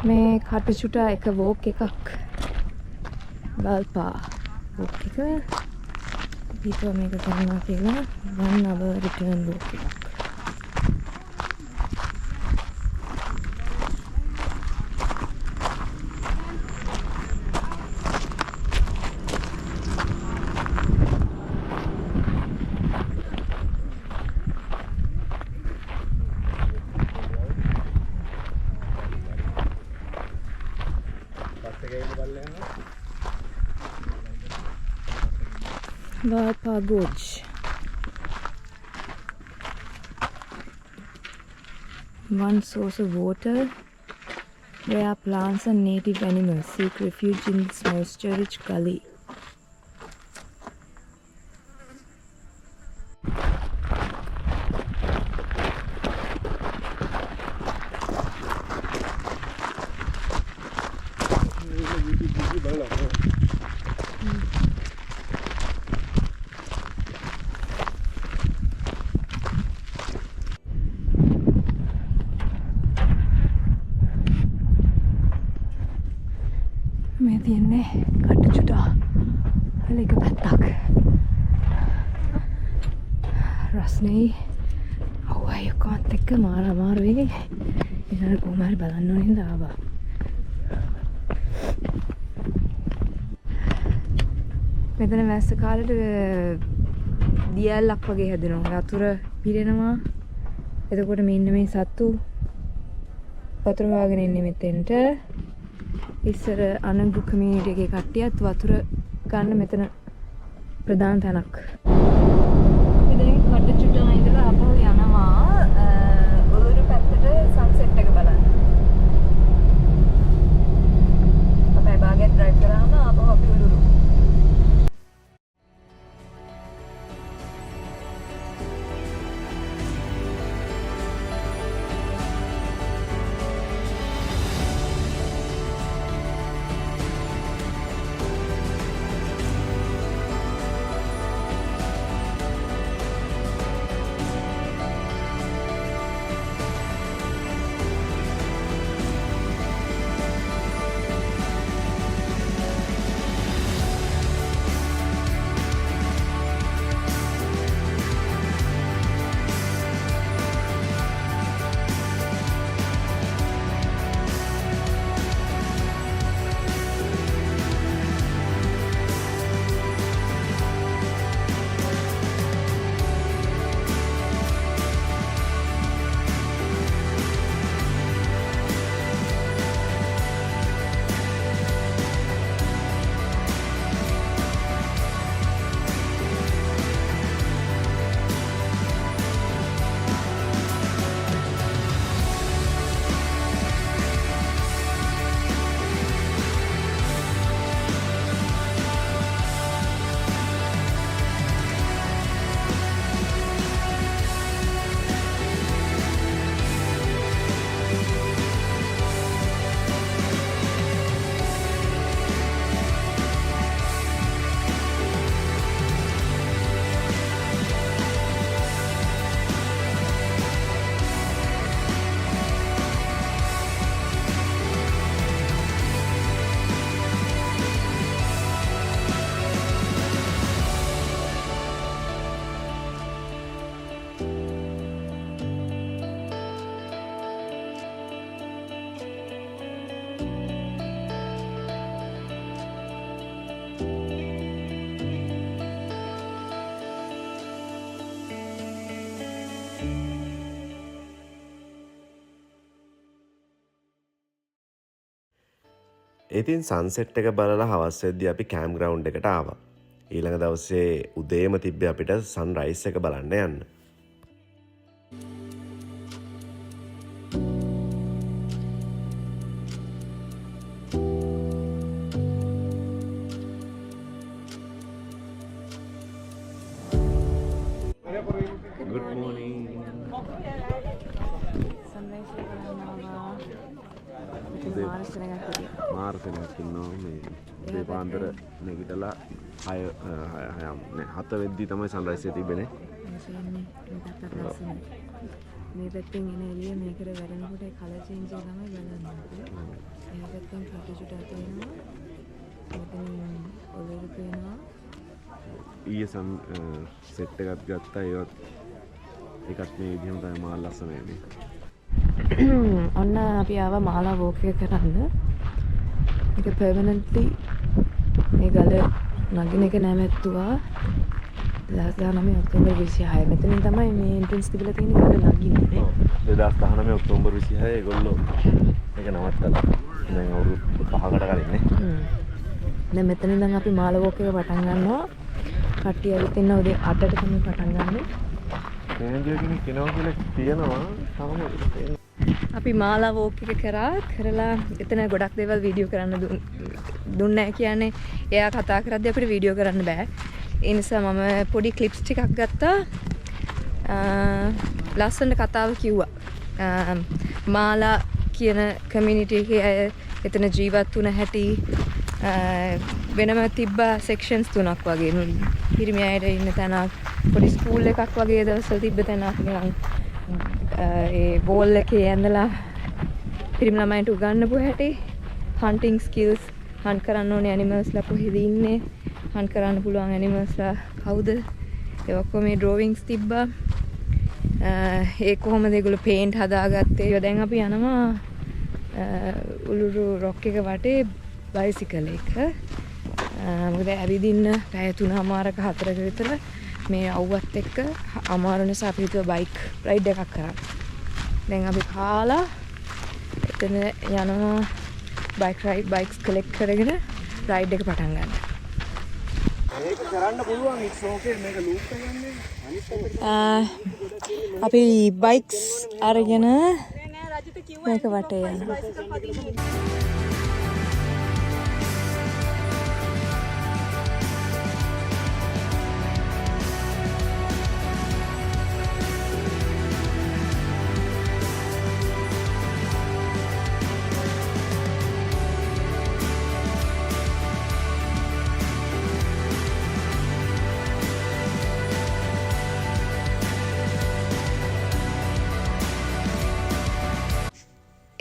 මේ කටුචුඩා එක වෝක් එකක් බල්පා වෝක් එක පිටුව මේක කරනවා කියලා 1 hour return වෝක් එකක්. Valpa Gorge. One source of water where plants and native animals seek refuge in this moisture-rich gully. මේ තියන්නේ කටුචුඩා වල එක පැත්තක්. රස්නේ අවුයි කොන්ත් එක්ක මාර අමාරුයි. ඉතින් කොහොම හරි බලන්න ඕනේ නේද ආවා. මෙතන වැස්ස කාලේට දියැලක් වගේ හැදෙනවා. වතුර පිරෙනවා. එතකොට මේ ඉන්න මේ සත්තු වතුර හොයාගෙන ඉන්නේ මෙතෙන්ට. ඉස්සර අනගු කමියුනිටි එකේ කට්ටියත් වතුර ගන්න මෙතන ප්‍රධාන තැනක්. අපි දැන් කඩචුට්ටම ඉඳලා ආපහු යනවා උළුරු පැත්තට සන්සෙට් එක බලන්න. අපි භාගයක් ඩ්‍රයිව් කරාම ආපහු අපි උළුරු. ඉතින් සන්සෙට් එක බලලා හවස් වෙද්දී අපි කැම්ප් ග්‍රවුන්ඩ් එකට ආවා. ඊළඟ දවසේ උදේම තිබ්බේ අපිට සන්රයිස් එක බලන්න යන්න. Good morning. මාර්සනයක් ඉන්නවා මේ උදේ පාන්දර නැගිටලා 7 වෙද්දී තමයි සන්රයිස් එක තිබෙන්නේ. මේ පැත්තෙන් එන එළිය මේකට වැටෙනකොට කලර් චේන්ජ් එක තමයි බලන්නේ. එහා පැත්තෙන් ෆොටෝෂූට් එකක් තියෙනවා. මෙතන ඔලෙරු පේනවා. ඊයේ සෙට් එකක් ගත්තා ඒවත් එකක් මේ විදිහම තමයි මාල් ලස්සන වෙන්නේ. ඔන්න අපි ආවා මාලා වෝක් එක කරන්න. ඒක පර්මනන්ට්ලි මේ ගල නගින එක නැමැත්තුවා 2019 ඔක්තෝබර් 26. මෙතනින් තමයි මේ එන්ට්‍රන්ස් තිබිලා තියෙන ගල නගින්නේ. 2019 ඔක්තෝබර් 26 ඒගොල්ලෝ ඒක නවත්තලා. දැන් අවුරුදු 5කට කලින් නේ. දැන් මෙතනින් ඉඳන් අපි මාලා වෝක් එක පටන් ගන්නවා. කට්ටිය ඇවිත් ඉන්න උදේ 8ට තමයි පටන් ගන්නෙ. රේන්ජර් කෙනෙක් කෙනවා කියලා තියෙනවා. තමයි අපි මාලා වෝක් එක කරලා එතන ගොඩක් දේවල් වීඩියෝ කරන්න දුන්නේ නැහැ කියන්නේ එයා කතා කරද්දී අපිට වීඩියෝ කරන්න බෑ. ඒ නිසා මම පොඩි ක්ලිප්ස් ටිකක් ගත්තා. ලස්සන කතාව කිව්වා. මාලා කියන කමියුනිටි එකේ අය එතන ජීවත් වුණ හැටි වෙනම තිබ්බ සෙක්ෂන්ස් 3ක් වගේ. පිරිමි අයට ඉන්න තැනක්, පොඩි ස්කූල් එකක් වගේ දවස්වල තිබ්බ තැනක් නිකන් ඒ බෝල් එකේ ඇඳලා පිරිමි ළමයින්ට උගන්වපු හැටි, හන්ටිං ස්කිල්ස්, හන්ට් කරන්න ඕනේ ඇනිමල්ස්ලා කොහෙද ඉන්නේ, හන්ට් කරන්න පුළුවන් ඇනිමල්ස්ලා කවුද, ඒ ඔක්කොම මේ ඩ්‍රෝවින්ග්ස් තිබ්බා. ඒ කොහොමද ඒගොල්ලෝ පේන්ට් හදාගත්තේ. දැන් අපි යනවා උළුරු රොක් එක වටේ බයිසිකල් එක. මොකද ඇවිදින්න පැය 3මාරක 4ක විතර මේ අවුවත් එක්ක අමාරු නිසා අපි හිතුවා බයික් රයිඩ් එකක් කරන්න. දැන් අපි කාලා එතන යනවා බයික්ස් කලෙක්ට් කරගෙන රයිඩ් එක පටන් ගන්න. ඒක කරන්න පුළුවන් it's okay මේක loop එක ගන්නේ අනිත් පැත්තට අපි බයික්ස් අරගෙන මේක වටේ යනවා.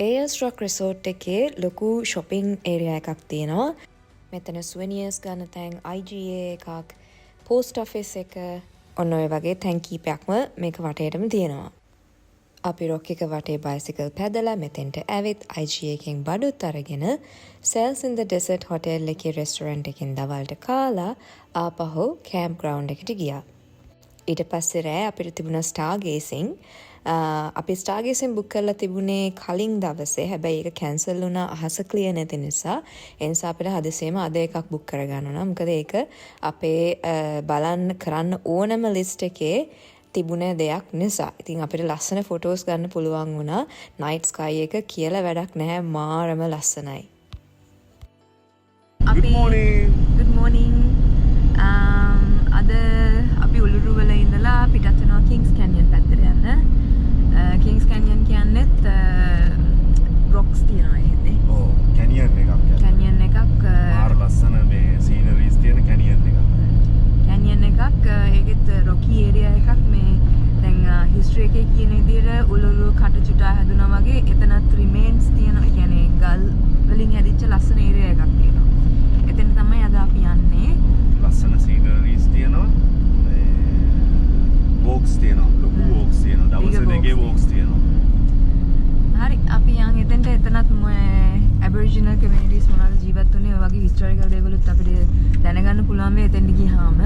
AS Rock Resort එකේ ලොකු shopping area එකක් තියෙනවා. මෙතන souvenirs ගන්න තැන්, IGA එකක්, post office එක, ඔන්න ඔය වගේ තැන් කීපයක්ම මේක වටේටම තියෙනවා. අපි rock එක වටේ bicycle පැදලා මෙතෙන්ට ඇවිත් IGA එකෙන් බඩුත් අරගෙන Sails in the Desert hotel එකේ restaurant එකෙන් දවල්ට කාලා ආපහු camp ground එකට ගියා. ඊට පස්සේ රෑ අපිට තිබුණා stargazing. අපි ස්ටාර්ගේසින් බුක් කරලා තිබුණේ කලින් දවසේ. හැබැයි ඒක කැන්සල් වුණා අහස ක්ලියර් නැති නිසා. ඒ නිසා අපිට හදිසියෙම අද එකක් බුක් කරගන්න ඕන. මොකද ඒක අපේ බලන්න කරන්න ඕනම ලිස්ට් එකේ තිබුණ දෙයක් නිසා. ඉතින් අපිට ලස්සන ෆොටෝස් ගන්න පුළුවන් වුණා. නයිට් ස්කයි එක කියලා වැඩක් නැහැ. මාරම ලස්සනයි. good morning good morning. අද අපි උළුරු වල ඉඳලා පිටත් වෙනවා Kings Canyon පැත්තට යන්න. Kings Canyon කියන්නේත් rocks තියෙනවා එහෙන්නේ. ඔව් canyon එකක් කියන්නේ. Canyon එකක් මාර ලස්සන මේ sceneries තියෙන canyon එකක්. Canyon එකක් ඒකෙත් rocky area එකක් මේ දැන් history එකේ කියන විදිහට උළුරු කටුචුටා හැදුනා වගේ එතනත් remains තියෙනවා. ඒ කියන්නේ ගල් වලින් හැදිච්ච ලස්සන area එකක් තියෙනවා. එතන තමයි අද අපි යන්නේ. ලස්සන sceneries තියෙනවා. walks තියෙනවා. ලොකු walks තියෙනවා. දවස් දෙකේ walks තියෙනවා. හරි අපි යන් එතනට එතනත් Aboriginal communities මොනවද ජීවත් වුනේ ඔය වගේ historical දේවලුත් අපිට දැනගන්න පුළුවන් මේ එතෙන්ට ගියාම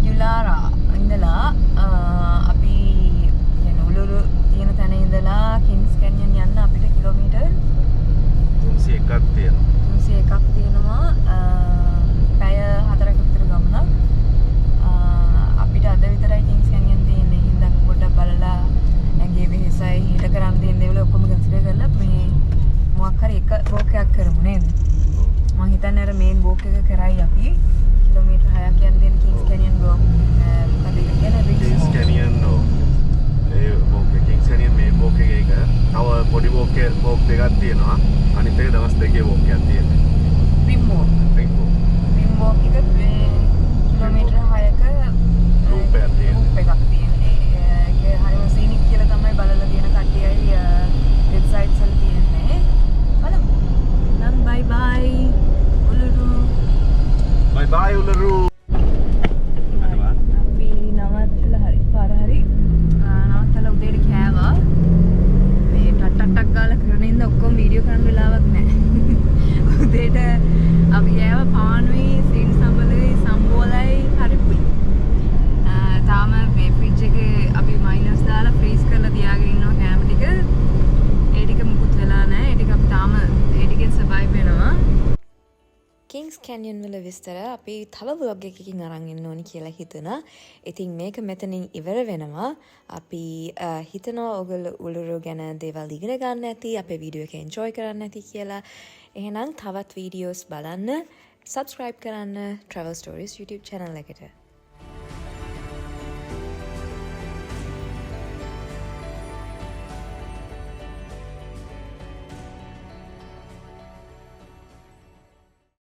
යුලාරා ඉඳලා අපි يعني උළුරු තියෙන තැන ඉඳලා Kings Canyon යන්න අපිට කිලෝමීටර් 301ක් තියෙනවා. 301ක් තියෙනවා. පැය 4ක විතර ගමනක්. අපිට අද විතරයි Kings Canyon තියෙන්නේ. හින්දා පොඩ්ඩක් බලලා ඇඟේ වෙහසයි හිට කරන් තියෙන දේවල් ඔක්කොම කන්සිඩර් කරලා මේ මොකක් හරි එක වෝක් එකක් කරමු නේද? මම හිතන්නේ අර මේන් වෝක් එක කරයි අපි කිලෝමීටර් 6ක් යන දෙන Kings Canyon වෝක් මොකද ඒක කියන්නේ Kings Canyon නෝ ඒ walk එක Kings Canyon main walk එක තව පොඩි walk දෙකක් තියෙනවා. අනිත් එක දවස් දෙකේ walk එකක් තියෙනවා. rim walk එක කිලෝමීටර් 6ක loop එකක් තියෙනවා. තියෙන්නේ. ඒක හරිම සීනික් කියලා තමයි බලලා තියෙන කට්ටියයි වෙබ්සයිට්ස් වල තියෙන්නේ. බලමු. නම් බයි බයි උළුරු. bye bye උළුරු. අපි නවත්තලා හරි පාර හරි නවත්තලා උදේට කෑවා. මේ ටට්ටක් ගාලා කරන ඉඳ ඔක්කොම වීඩියෝ කරන්න වෙලාවක් නැහැ. උදේට අපි කෑවා පානුයි සීන් සම්බලයි සම්බෝලයි පරිප්පුයි. තාම මේ ෆ්‍රිජ් එකේ අපි මයිනස් දාලා ෆ්‍රීස් කරලා තියාගෙන ඉන්නවා කෑම ටික. ඒ ටික මුකුත් වෙලා නැහැ. ඒ ටික අපි තාම ඒ ටිකෙන් සර්වයිව් වෙනවා. Kings Canyon වල විස්තර අපි තව vlog එකකින් අරන් එන්න ඕනි කියලා හිතුණා. ඉතින් මේක මෙතනින් ඉවර වෙනවා. අපි හිතනවා ඔයගොල්ලෝ උළුරු ගැන දේවල් ඉගෙන ගන්න ඇති, අපේ වීඩියෝ එක enjoy කරන්න ඇති කියලා. එහෙනම් තවත් වීඩියෝස් බලන්න, subscribe කරන්න Travel Stories YouTube channel එකට.